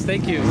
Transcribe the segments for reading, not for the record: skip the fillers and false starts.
Thank you.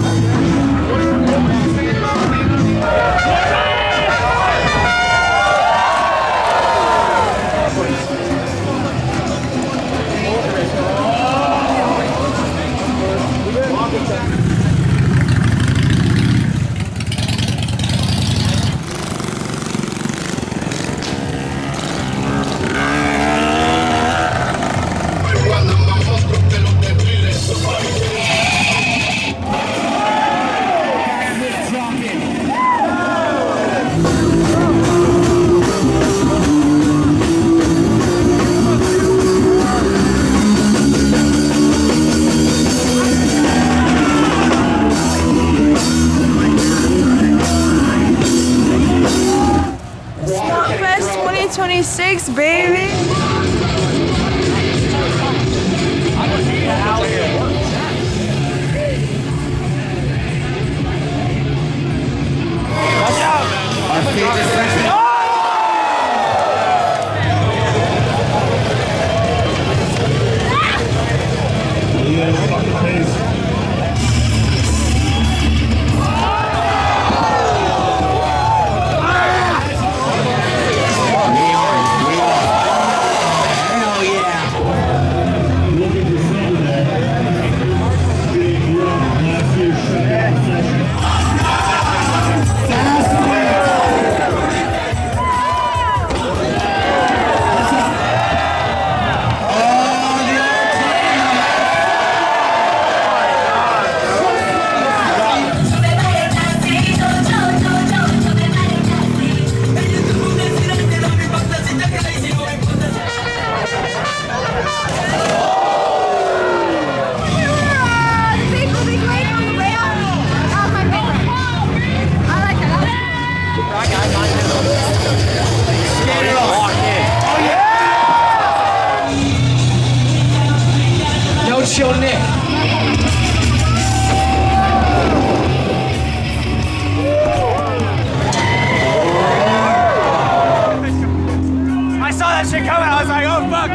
Swampfest 2026, baby. Watch out! Show Nick. I saw that shit coming. I was like, oh fuck.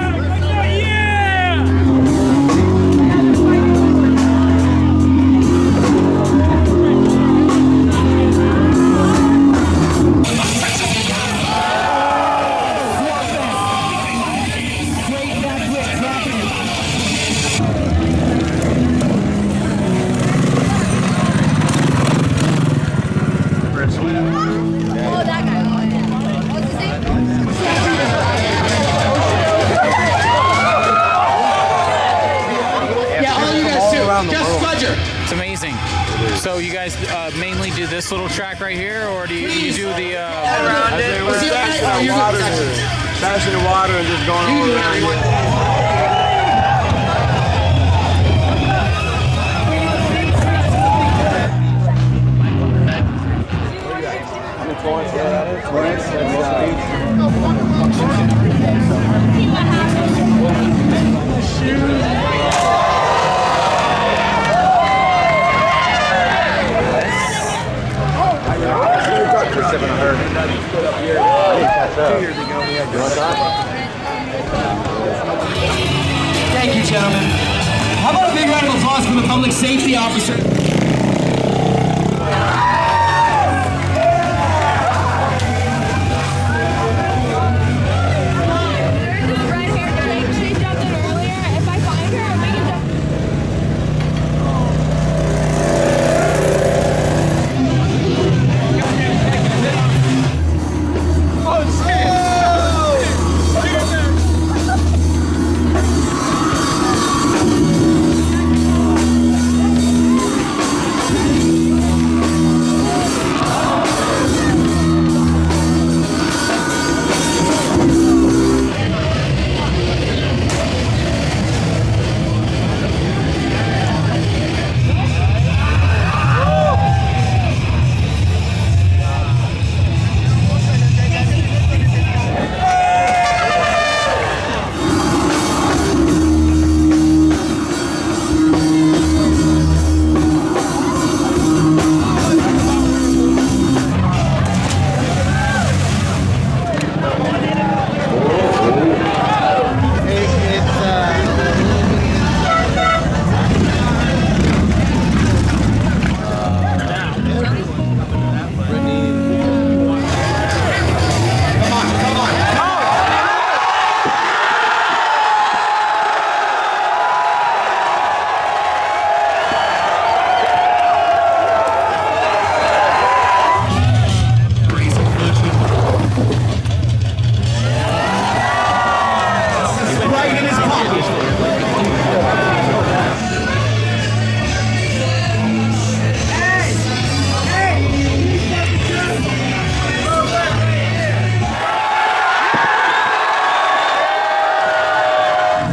It's amazing. So you guys mainly do this little track right here, or do you do the around it? We're stashing the water and just going all around Thank you, gentlemen. How about a big round of applause for the public safety officer?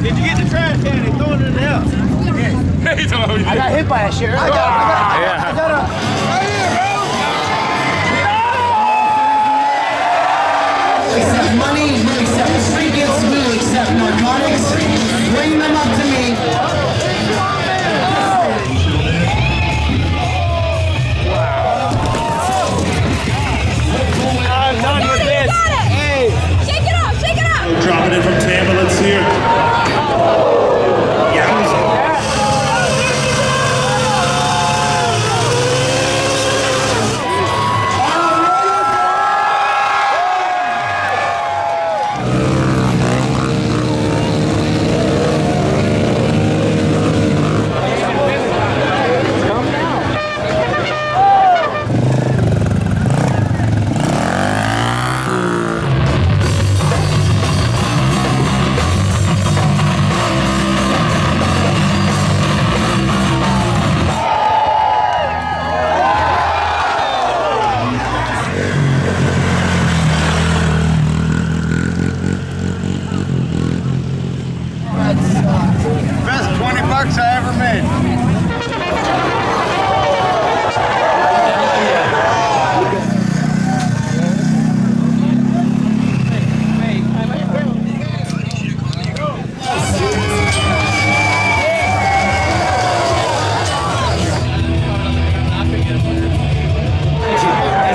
Did you get the trash can? They throwing it in the house. I got hit by that shit. I got a. Right here, bro. We accept money, we accept trinkets, we will accept narcotics. Bring them up to me. I'm done with this. Hey. Shake it up, shake it up. Dropping it from Tampa, let's hear it. Yowza. Best 20 bucks I ever made.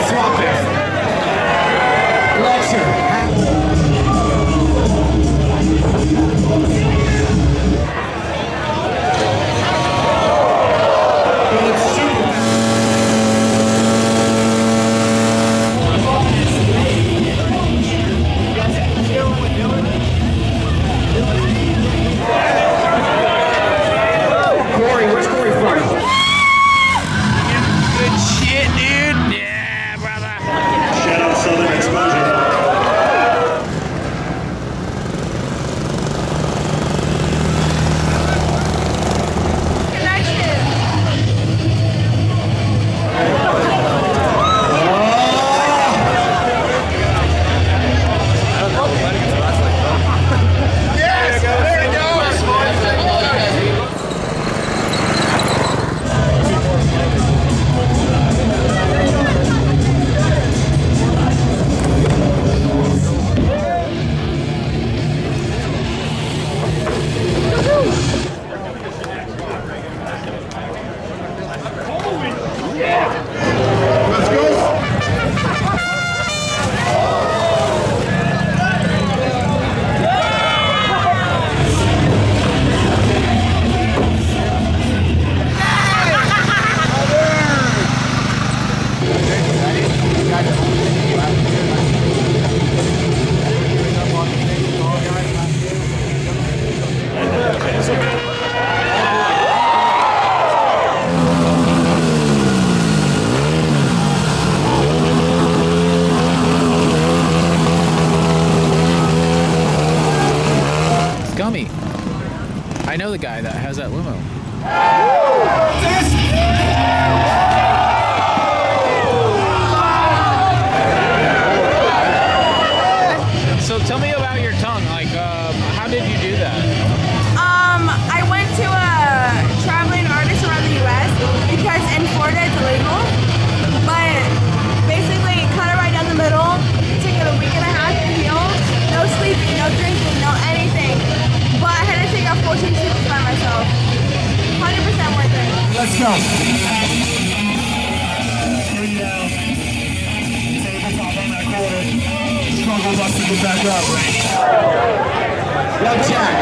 Swampfest. Lecture. Corey, where's Corey from? Good shit, dude. Yeah, brother. Shout out Southern Exposure. Yes, there it goes. Let's go. Gummy. I know the guy that has that limo. So tell me about your tongue. Like, how did you do that? I went to a traveling artist around the U.S. because in Florida it's illegal. But basically, cut it right down the middle. It took it a week and a half to heal. No sleeping, no drinking, no anything. But I had to take out 14 stitches by myself. 100% worth it. Let's go. Struggle bus to get back up. Yo, Jack.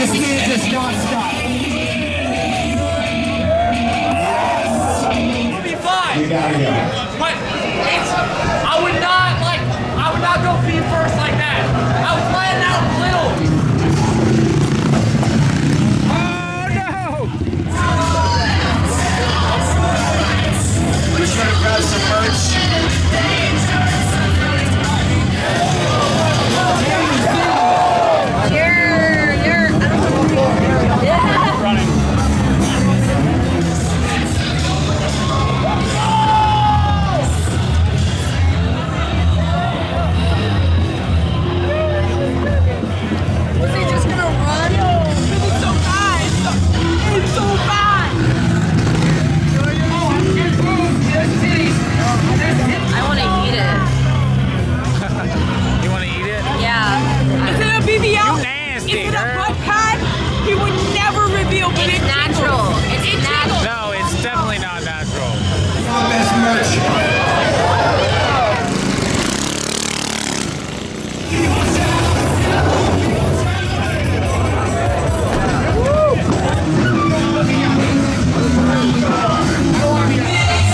This man does not stop. We'll be fine. You gotta go. But it's, I would not go feet first like that. I was laying out little. We're trying to grab some merch. Was he just gonna run? It's so fast. It's so fast. I want to eat it. You want to eat it? Yeah. Is it a BBL? You nasty, Is it a girl. butt pad? He would never reveal, but It's natural. It's natural. No, it's definitely not natural. Best merch.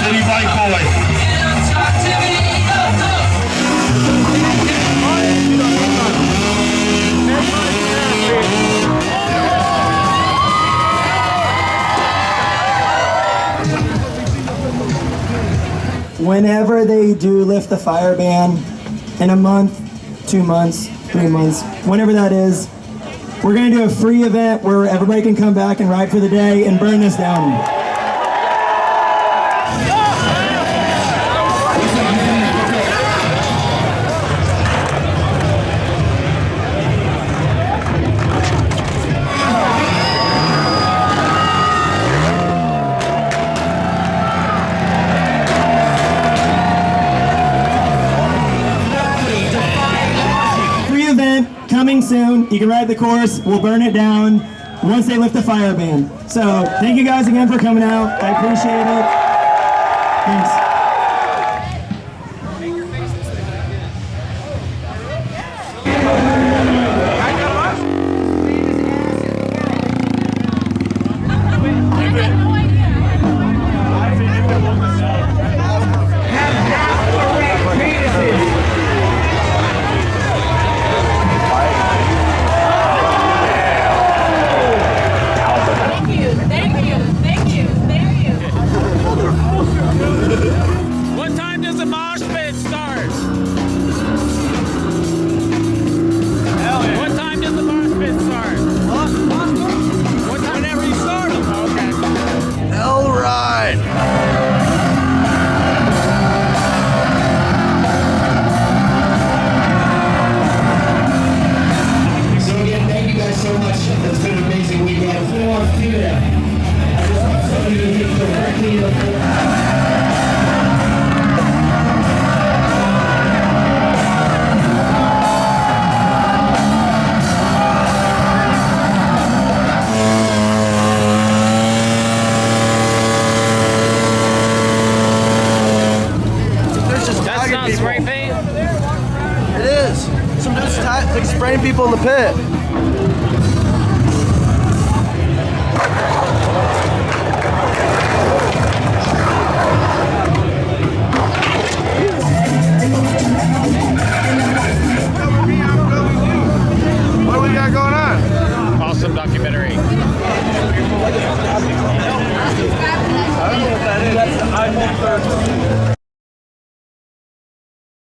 City Bike Boy. Whenever they do lift the fire ban in a month, 2 months, 3 months, whenever that is, we're going to do a free event where everybody can come back and ride for the day and burn this down. Free event coming soon. You can ride the course. We'll burn it down once they lift the fire ban. So thank you guys again for coming out. I appreciate it. Thanks. What time does the mosh pit start? What time does the mosh pit start? What time? Whenever you start them. Okay. All right. So again, thank you guys so much. It's been an amazing weekend. It's been a lot of fun. I just want somebody to get directly in the floor. There's just That's tagging not people. spray paint? It is. Some dudes spraying people in the pit.